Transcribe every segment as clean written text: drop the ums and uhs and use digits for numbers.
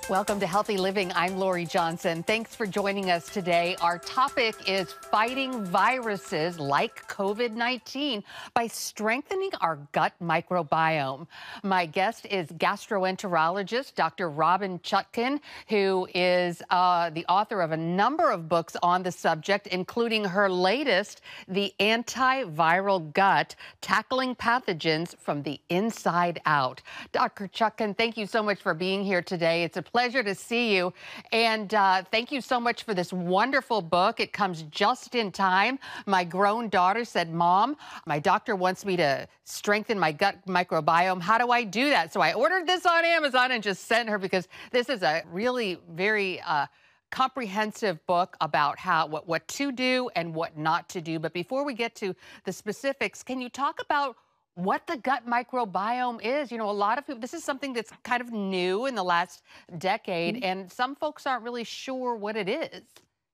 Welcome to Healthy Living. I'm Lori Johnson. Thanks for joining us today. Our topic is fighting viruses like COVID-19 by strengthening our gut microbiome. My guest is gastroenterologist Dr. Robynne Chutkan, who is the author of a number of books on the subject, including her latest, The Antiviral Gut, Tackling Pathogens from the Inside Out. Dr. Chutkan, thank you so much for being here today. It's a pleasure to see you. And thank you so much for this wonderful book. It comes just in time. My grown daughter said, Mom, my doctor wants me to strengthen my gut microbiome. How do I do that? So I ordered this on Amazon and just sent her because this is a really very comprehensive book about what to do and what not to do. But before we get to the specifics, can you talk about what the gut microbiome is? You know, a lot of people, this is something that's kind of new in the last decade, and some folks aren't really sure what it is.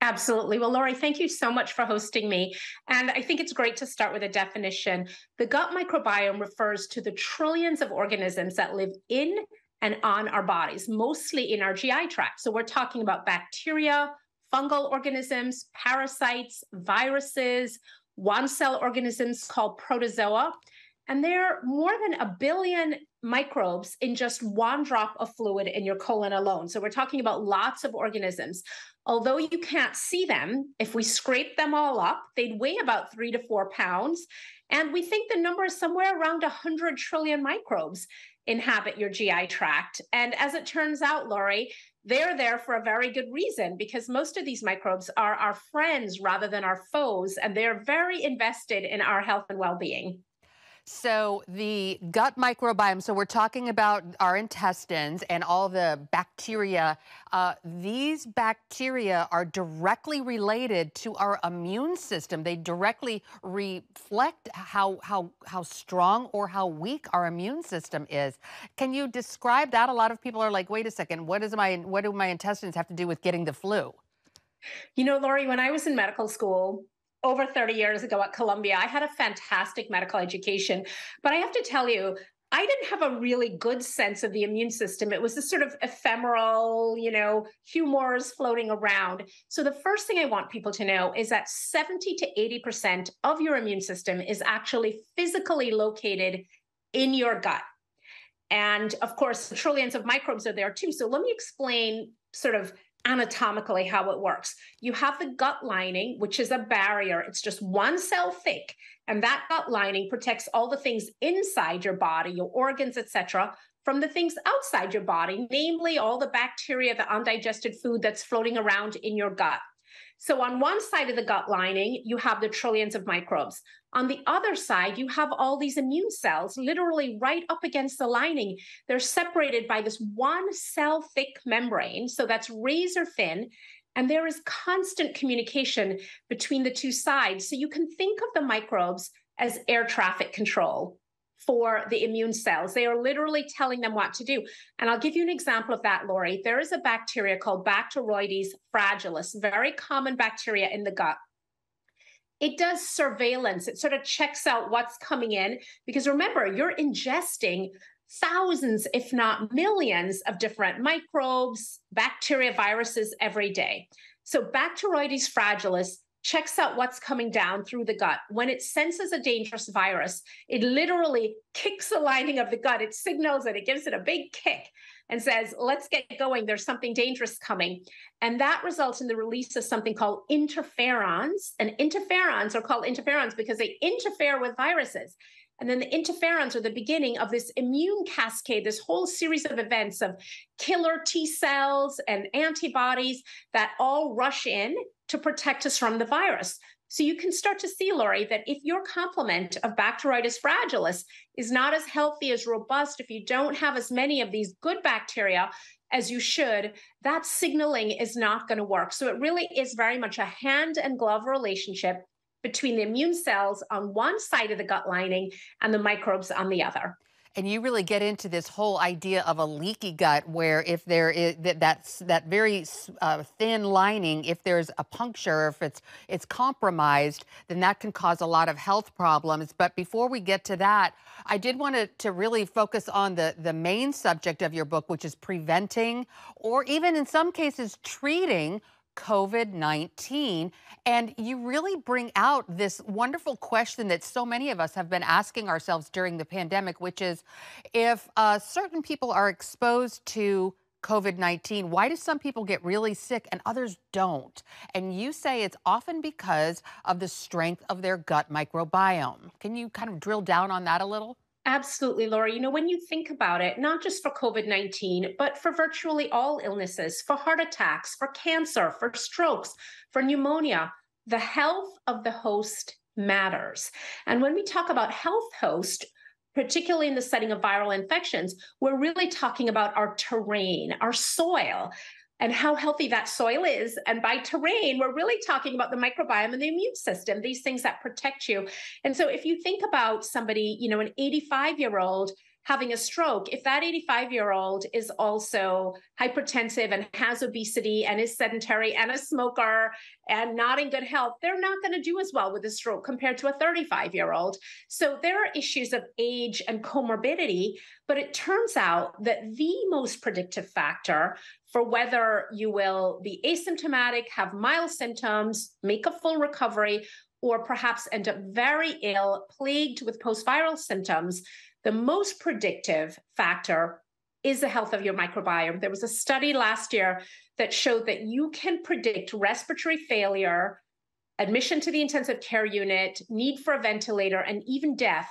Absolutely. Well, Lori, thank you so much for hosting me. And I think it's great to start with a definition. The gut microbiome refers to the trillions of organisms that live in and on our bodies, mostly in our GI tract. So we're talking about bacteria, fungal organisms, parasites, viruses, one-cell organisms called protozoa. And there are more than 1 billion microbes in just one drop of fluid in your colon alone. So we're talking about lots of organisms. Although you can't see them, if we scrape them all up, they'd weigh about 3 to 4 pounds. And we think the number is somewhere around 100 trillion microbes inhabit your GI tract. And as it turns out, Lori, they're there for a very good reason, because most of these microbes are our friends rather than our foes, and they're very invested in our health and well-being. So the gut microbiome, so we're talking about our intestines and all the bacteria. These bacteria are directly related to our immune system. They directly reflect how strong or how weak our immune system is. Can you describe that? A lot of people are like, wait a second, what do my intestines have to do with getting the flu? You know, Lori, when I was in medical school, over 30 years ago at Columbia, I had a fantastic medical education. But I have to tell you, I didn't have a really good sense of the immune system. It was this sort of ephemeral, humors floating around. So the first thing I want people to know is that 70 to 80% of your immune system is actually physically located in your gut. And of course, trillions of microbes are there too. So let me explain sort of anatomically how it works. You have the gut lining, which is a barrier. It's just one cell thick. And that gut lining protects all the things inside your body, your organs, etc., from the things outside your body, namely all the bacteria, the undigested food that's floating around in your gut. So on one side of the gut lining, you have the trillions of microbes. On the other side, you have all these immune cells literally right up against the lining. They're separated by this one cell thick membrane, so that's razor thin, and there is constant communication between the two sides. So you can think of the microbes as air traffic control for the immune cells. They are literally telling them what to do. And I'll give you an example of that, Lori. There is a bacteria called Bacteroides fragilis, very common bacteria in the gut. It does surveillance. It sort of checks out what's coming in, because remember, you're ingesting thousands, if not millions, of different microbes, bacteria, viruses every day. So Bacteroides fragilis checks out what's coming down through the gut. When it senses a dangerous virus, it literally kicks the lining of the gut. It signals it, it gives it a big kick and says, let's get going. There's something dangerous coming. And that results in the release of something called interferons. And interferons are called interferons because they interfere with viruses. And then the interferons are the beginning of this immune cascade, this whole series of events of killer T cells and antibodies that all rush in to protect us from the virus. So you can start to see, Lori, that if your complement of Bacteroides fragilis is not as healthy, as robust, if you don't have as many of these good bacteria as you should, that signaling is not going to work. So it really is very much a hand and glove relationship between the immune cells on one side of the gut lining and the microbes on the other. And you really get into this whole idea of a leaky gut, where if there is that very thin lining, if there's a puncture, if it's compromised, then that can cause a lot of health problems. But before we get to that, I did want to really focus on the main subject of your book, which is preventing, or even in some cases treating, COVID-19. And you really bring out this wonderful question that so many of us have been asking ourselves during the pandemic, which is, if certain people are exposed to COVID-19, why do some people get really sick and others don't? And you say it's often because of the strength of their gut microbiome. Can you kind of drill down on that a little? Absolutely, Laura. When you think about it, not just for COVID-19, but for virtually all illnesses, for heart attacks, for cancer, for strokes, for pneumonia, the health of the host matters. And when we talk about health host, particularly in the setting of viral infections, we're really talking about our terrain, our soil, and how healthy that soil is. And by terrain, we're really talking about the microbiome and the immune system, these things that protect you. And so if you think about somebody, an 85-year-old having a stroke, if that 85-year-old is also hypertensive and has obesity and is sedentary and a smoker and not in good health, they're not going to do as well with a stroke compared to a 35-year-old. So there are issues of age and comorbidity, but it turns out that the most predictive factor for whether you will be asymptomatic, have mild symptoms, make a full recovery, or perhaps end up very ill, plagued with post-viral symptoms, the most predictive factor is the health of your microbiome. There was a study last year that showed that you can predict respiratory failure, admission to the intensive care unit, need for a ventilator, and even death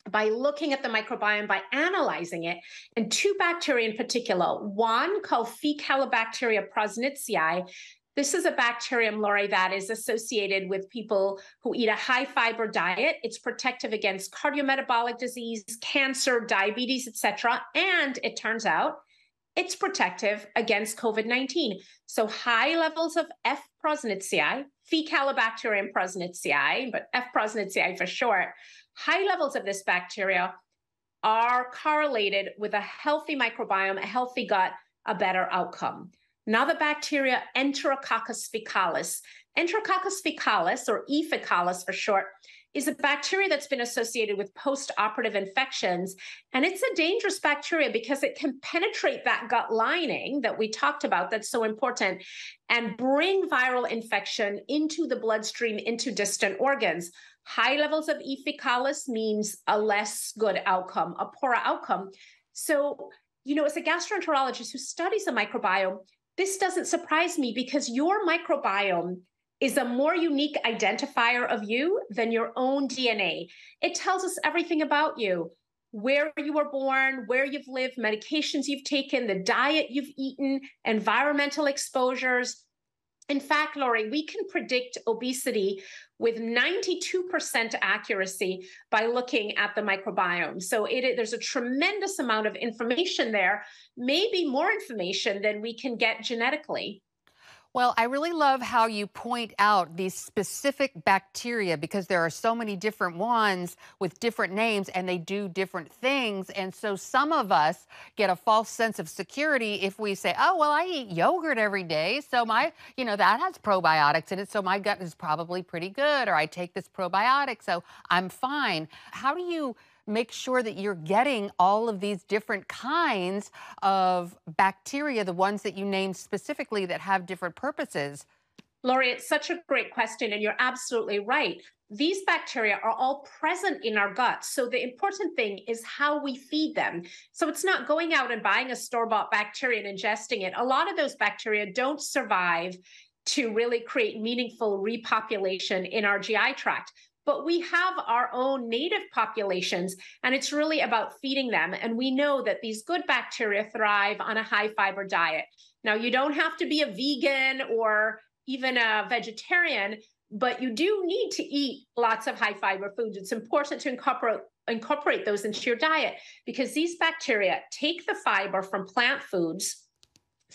by looking at the microbiome, by analyzing it. And two bacteria in particular, one called Faecalibacteria prausnitzii. This is a bacterium, Lori, that is associated with people who eat a high fiber diet. It's protective against cardiometabolic disease, cancer, diabetes, etc. And it turns out it's protective against COVID-19. So high levels of F. prausnitzii, Faecalibacterium prausnitzii, but F. prausnitzii for short, high levels of this bacteria are correlated with a healthy microbiome, a healthy gut, a better outcome. Now the bacteria Enterococcus faecalis. Enterococcus faecalis, or E. faecalis for short, is a bacteria that's been associated with post-operative infections. And it's a dangerous bacteria because it can penetrate that gut lining that we talked about that's so important and bring viral infection into the bloodstream, into distant organs. High levels of E. faecalis means a less good outcome, a poorer outcome. So, as a gastroenterologist who studies the microbiome, this doesn't surprise me because your microbiome is a more unique identifier of you than your own DNA. It tells us everything about you, where you were born, where you've lived, medications you've taken, the diet you've eaten, environmental exposures. In fact, Lori, we can predict obesity with 92% accuracy by looking at the microbiome. So there's a tremendous amount of information there, maybe more information than we can get genetically. Well, I really love how you point out these specific bacteria, because there are so many different ones with different names and they do different things. And so some of us get a false sense of security if we say, oh, well, I eat yogurt every day, so that has probiotics in it, so my gut is probably pretty good, or I take this probiotic, so I'm fine. How do you make sure that you're getting all of these different kinds of bacteria, the ones that you named specifically that have different purposes? Lori, it's such a great question, and you're absolutely right. These bacteria are all present in our gut. So the important thing is how we feed them. So it's not going out and buying a store-bought bacteria and ingesting it. A lot of those bacteria don't survive to really create meaningful repopulation in our GI tract. But we have our own native populations, and it's really about feeding them. And we know that these good bacteria thrive on a high fiber diet. Now, you don't have to be a vegan or even a vegetarian, but you do need to eat lots of high fiber foods. It's important to incorporate those into your diet because these bacteria take the fiber from plant foods,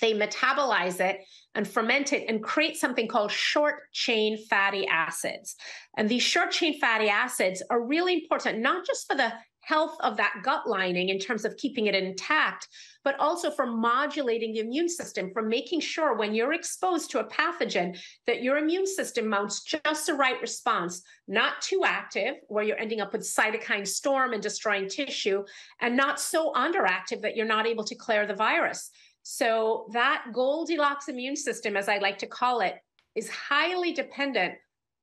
they metabolize it and ferment it and create something called short chain fatty acids. And these short chain fatty acids are really important, not just for the health of that gut lining in terms of keeping it intact, but also for modulating the immune system, for making sure when you're exposed to a pathogen that your immune system mounts just the right response, not too active, where you're ending up with cytokine storm and destroying tissue, and not so underactive that you're not able to clear the virus. So that Goldilocks immune system, as I like to call it, is highly dependent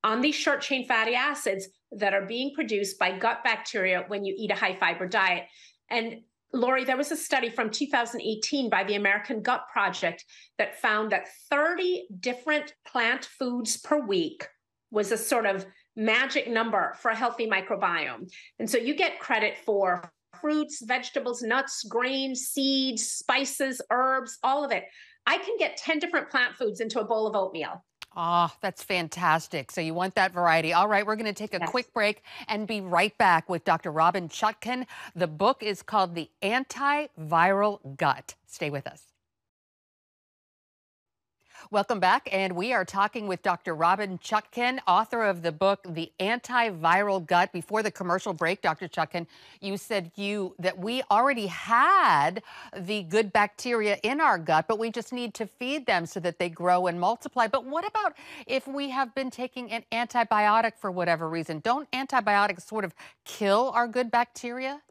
on these short chain fatty acids that are being produced by gut bacteria when you eat a high fiber diet. And Lori, there was a study from 2018 by the American Gut Project that found that 30 different plant foods per week was a sort of magic number for a healthy microbiome. And so you get credit for fruits, vegetables, nuts, grains, seeds, spices, herbs, all of it. I can get 10 different plant foods into a bowl of oatmeal. Ah, that's fantastic. So you want that variety. All right, we're going to take a quick break and be right back with Dr. Robynne Chutkan. The book is called The Antiviral Gut. Stay with us. Welcome back, and we are talking with Dr. Robynne Chutkan, author of the book, The Antiviral Gut. Before the commercial break, Dr. Chutkan, you said that we already had the good bacteria in our gut, but we just need to feed them so that they grow and multiply. But what about if we have been taking an antibiotic for whatever reason? Don't antibiotics sort of kill our good bacteria?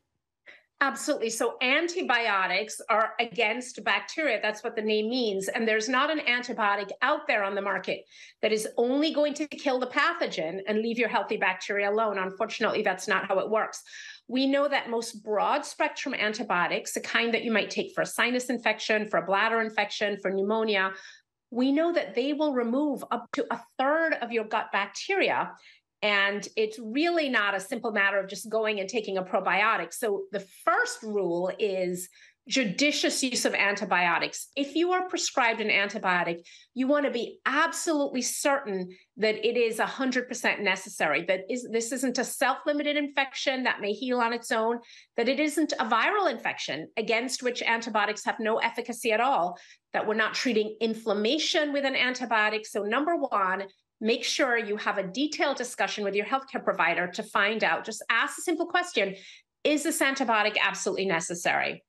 Absolutely. So antibiotics are against bacteria. That's what the name means. And there's not an antibiotic out there on the market that is only going to kill the pathogen and leave your healthy bacteria alone. Unfortunately, that's not how it works. We know that most broad spectrum antibiotics, the kind that you might take for a sinus infection, for a bladder infection, for pneumonia, we know that they will remove up to a third of your gut bacteria. And it's really not a simple matter of just going and taking a probiotic. So the first rule is judicious use of antibiotics. If you are prescribed an antibiotic, you want to be absolutely certain that it is 100% necessary, that this isn't a self-limited infection that may heal on its own, that it isn't a viral infection against which antibiotics have no efficacy at all, that we're not treating inflammation with an antibiotic. So number one, make sure you have a detailed discussion with your healthcare provider to find out. Just ask a simple question: is this antibiotic absolutely necessary?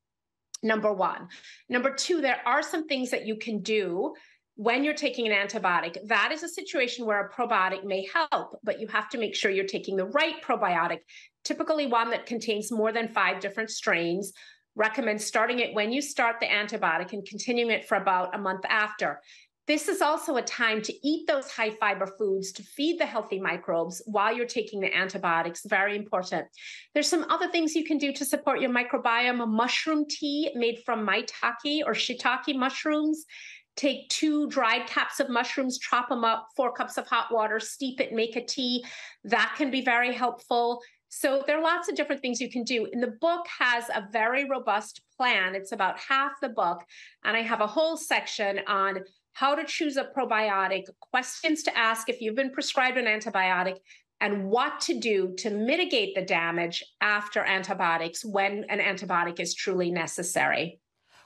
Number one. Number two, there are some things that you can do when you're taking an antibiotic. That is a situation where a probiotic may help, but you have to make sure you're taking the right probiotic, typically one that contains more than 5 different strains. Recommend starting it when you start the antibiotic and continuing it for about a month after. This is also a time to eat those high fiber foods to feed the healthy microbes while you're taking the antibiotics. Very important. There's some other things you can do to support your microbiome. A mushroom tea made from maitake or shiitake mushrooms. Take 2 dried caps of mushrooms, chop them up, 4 cups of hot water, steep it, make a tea. That can be very helpful. So there are lots of different things you can do. And the book has a very robust plan. It's about half the book. And I have a whole section on how to choose a probiotic, questions to ask if you've been prescribed an antibiotic, and what to do to mitigate the damage after antibiotics when an antibiotic is truly necessary.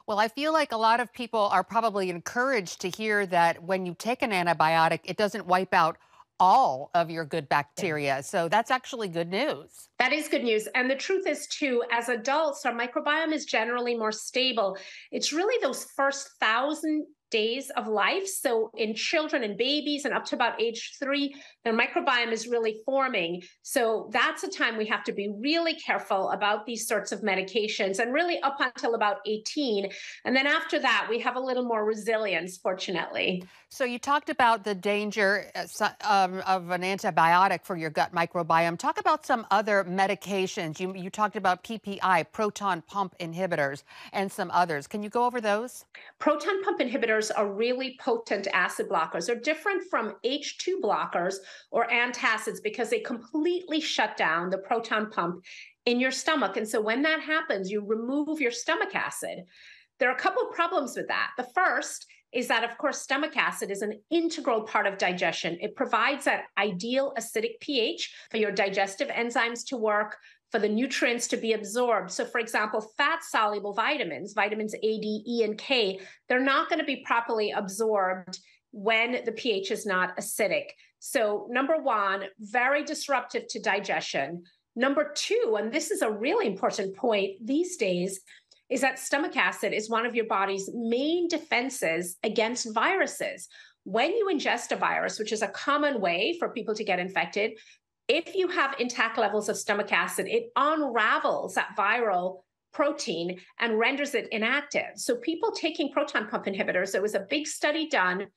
Well, I feel like a lot of people are probably encouraged to hear that when you take an antibiotic, it doesn't wipe out all of your good bacteria. So that's actually good news. That is good news. And the truth is, too, as adults, our microbiome is generally more stable. It's really those first 1,000 days of life. So in children and babies and up to about age 3, their microbiome is really forming. So that's a time we have to be really careful about these sorts of medications, and really up until about 18. And then after that, we have a little more resilience, fortunately. So you talked about the danger of an antibiotic for your gut microbiome. Talk about some other medications. You talked about PPI, proton pump inhibitors, and some others. Can you go over those? Proton pump inhibitors are really potent acid blockers. They're different from H2 blockers or antacids because they completely shut down the proton pump in your stomach. And so when that happens, you remove your stomach acid. There are a couple of problems with that. The first is that, of course, stomach acid is an integral part of digestion. It provides that ideal acidic pH for your digestive enzymes to work, for the nutrients to be absorbed. So, for example, fat-soluble vitamins, vitamins A, D, E, and K, they're not going to be properly absorbed when the pH is not acidic. So, number one, very disruptive to digestion. Number two, and this is a really important point these days, is that stomach acid is one of your body's main defenses against viruses. When you ingest a virus, which is a common way for people to get infected, if you have intact levels of stomach acid, it unravels that viral protein and renders it inactive. So people taking proton pump inhibitors, there was a big study done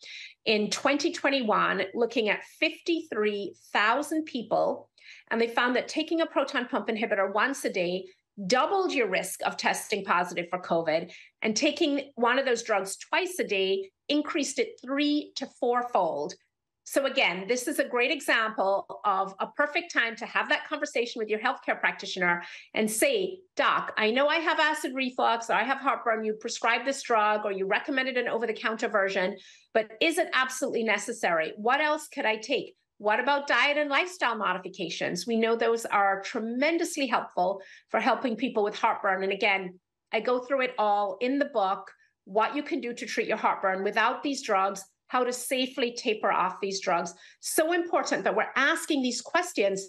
in 2021 looking at 53,000 people, and they found that taking a proton pump inhibitor once a day doubled your risk of testing positive for COVID, and taking one of those drugs twice a day increased it 3 to 4-fold. So again, this is a great example of a perfect time to have that conversation with your healthcare practitioner and say, Doc, I know I have acid reflux, or I have heartburn, you prescribed this drug, or you recommended an over-the-counter version, but is it absolutely necessary? What else could I take? What about diet and lifestyle modifications? We know those are tremendously helpful for helping people with heartburn. And again, I go through it all in the book, what you can do to treat your heartburn without these drugs, how to safely taper off these drugs. So important that we're asking these questions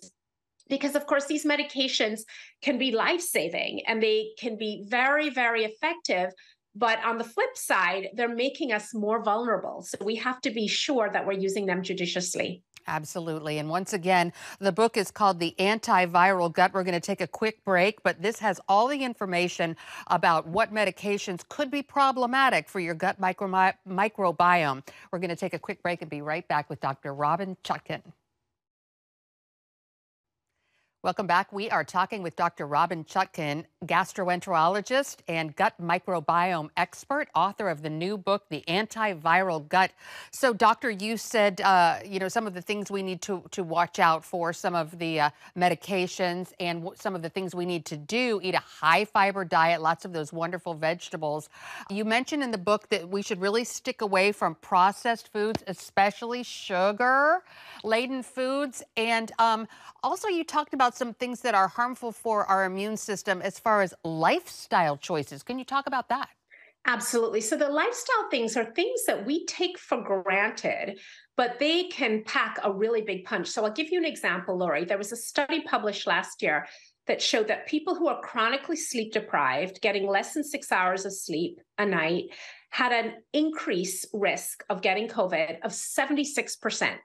because, of course, these medications can be life-saving and they can be very, very effective. But on the flip side, they're making us more vulnerable. So we have to be sure that we're using them judiciously. Absolutely. And once again, the book is called The Antiviral Gut. We're going to take a quick break, but this has all the information about what medications could be problematic for your gut microbiome. We're going to take a quick break and be right back with Dr. Robynne Chutkan. Welcome back. We are talking with Dr. Robynne Chutkan, gastroenterologist and gut microbiome expert, author of the new book, The Antiviral Gut. So, doctor, you said, some of the things we need to watch out for, some of the medications, and some of the things we need to do. Eat a high-fiber diet, lots of those wonderful vegetables. You mentioned in the book that we should really stick away from processed foods, especially sugar-laden foods. And also, you talked about some things that are harmful for our immune system as far as lifestyle choices. Can you talk about that? Absolutely. So the lifestyle things are things that we take for granted, but they can pack a really big punch. So I'll give you an example, Lori. There was a study published last year that showed that people who are chronically sleep deprived, getting less than 6 hours of sleep a night, had an increased risk of getting COVID of 76%.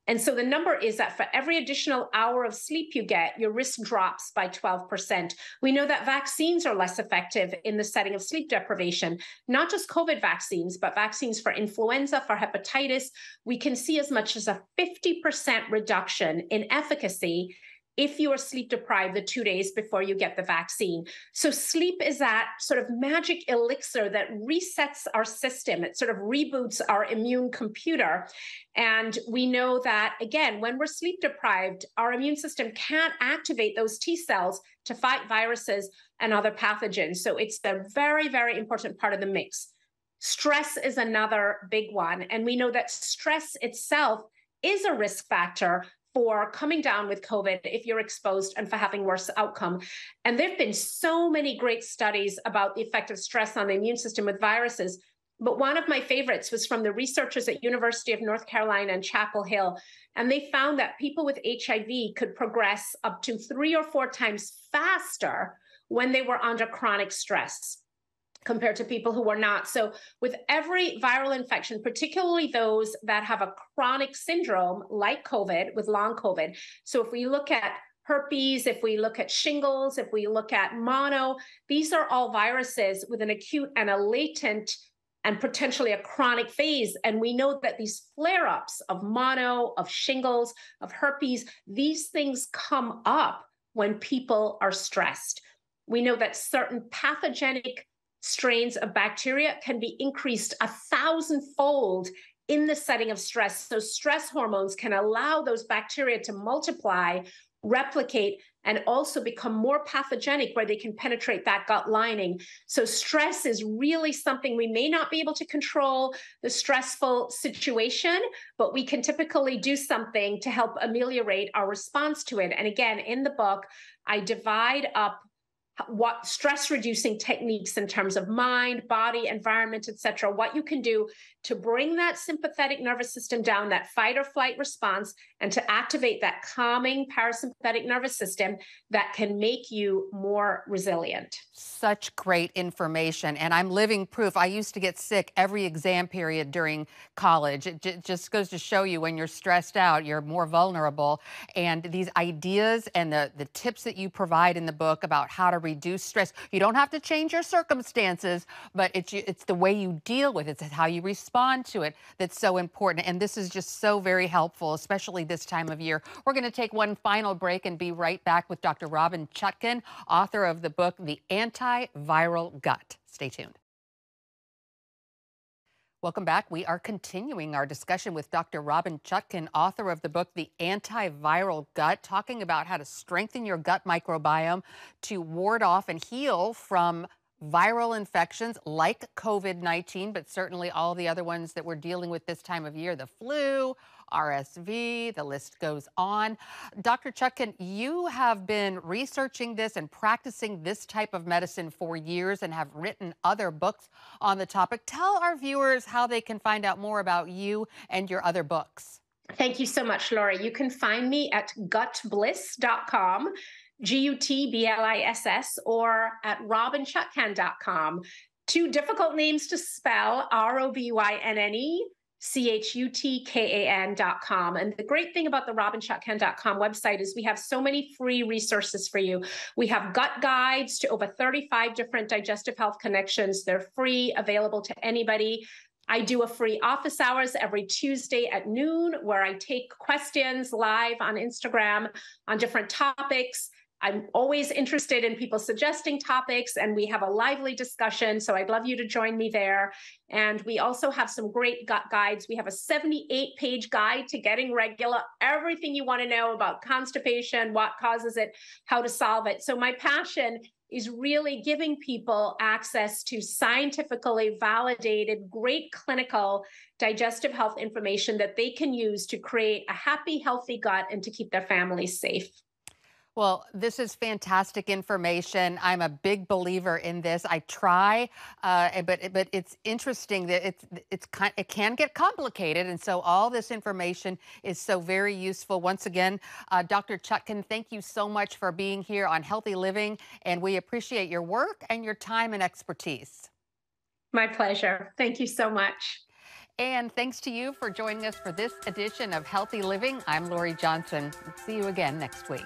And so the number is that for every additional hour of sleep you get, your risk drops by 12%. We know that vaccines are less effective in the setting of sleep deprivation, not just COVID vaccines, but vaccines for influenza, for hepatitis. We can see as much as a 50% reduction in efficacy if you are sleep deprived the 2 days before you get the vaccine. So sleep is that sort of magic elixir that resets our system. It sort of reboots our immune computer. And we know that, again, when we're sleep deprived, our immune system can't activate those T cells to fight viruses and other pathogens. So it's a very, very important part of the mix. Stress is another big one. And we know that stress itself is a risk factor for coming down with COVID if you're exposed and for having worse outcome. And there have been so many great studies about the effect of stress on the immune system with viruses. But one of my favorites was from the researchers at University of North Carolina and Chapel Hill. And they found that people with HIV could progress up to 3 or 4 times faster when they were under chronic stress compared to people who were not. So with every viral infection, particularly those that have a chronic syndrome like COVID, with long COVID. So if we look at herpes, if we look at shingles, if we look at mono, these are all viruses with an acute and a latent and potentially a chronic phase. And we know that these flare-ups of mono, of shingles, of herpes, these things come up when people are stressed. We know that certain pathogenic strains of bacteria can be increased 1,000-fold in the setting of stress. So stress hormones can allow those bacteria to multiply, replicate, and also become more pathogenic where they can penetrate that gut lining. So stress is really something we may not be able to control the stressful situation, but we can typically do something to help ameliorate our response to it. And again, in the book, I divide up what stress reducing techniques in terms of mind, body, environment, etc., what you can do to bring that sympathetic nervous system down, that fight or flight response, and to activate that calming parasympathetic nervous system that can make you more resilient. Such great information, and I'm living proof. I used to get sick every exam period during college. It just goes to show you when you're stressed out, you're more vulnerable. And these ideas and the tips that you provide in the book about how to reduce stress, you don't have to change your circumstances, but it's the way you deal with it, it's how you respond to it that's so important. And this is just so very helpful, especially this time of year. We're going to take one final break and be right back with Dr. Robynne Chutkan, author of the book, The Antiviral Gut. Stay tuned. Welcome back. We are continuing our discussion with Dr. Robynne Chutkan, author of the book, The Antiviral Gut, talking about how to strengthen your gut microbiome to ward off and heal from viral infections like COVID-19, but certainly all the other ones that we're dealing with this time of year, the flu, RSV, the list goes on. Dr. Chutkan, you have been researching this and practicing this type of medicine for years and have written other books on the topic. Tell our viewers how they can find out more about you and your other books. Thank you so much, Lori. You can find me at gutbliss.com. GUTBLISS, or at robynchutkan.com. Two difficult names to spell, ROBYNNECHUTKAN.com. And the great thing about the robynchutkan.com website is we have so many free resources for you. We have gut guides to over 35 different digestive health connections. They're free, available to anybody. I do a free office hours every Tuesday at noon where I take questions live on Instagram on different topics. I'm always interested in people suggesting topics, and we have a lively discussion, so I'd love you to join me there. And we also have some great gut guides. We have a 78-page guide to getting regular, everything you want to know about constipation, what causes it, how to solve it. So my passion is really giving people access to scientifically validated, great clinical digestive health information that they can use to create a happy, healthy gut and to keep their families safe. Well, this is fantastic information. I'm a big believer in this. I try, but it's interesting that it can get complicated, and so all this information is so very useful. Once again, Dr. Chutkan, thank you so much for being here on Healthy Living, and we appreciate your work and your time and expertise. My pleasure. Thank you so much. And thanks to you for joining us for this edition of Healthy Living. I'm Lori Johnson. See you again next week.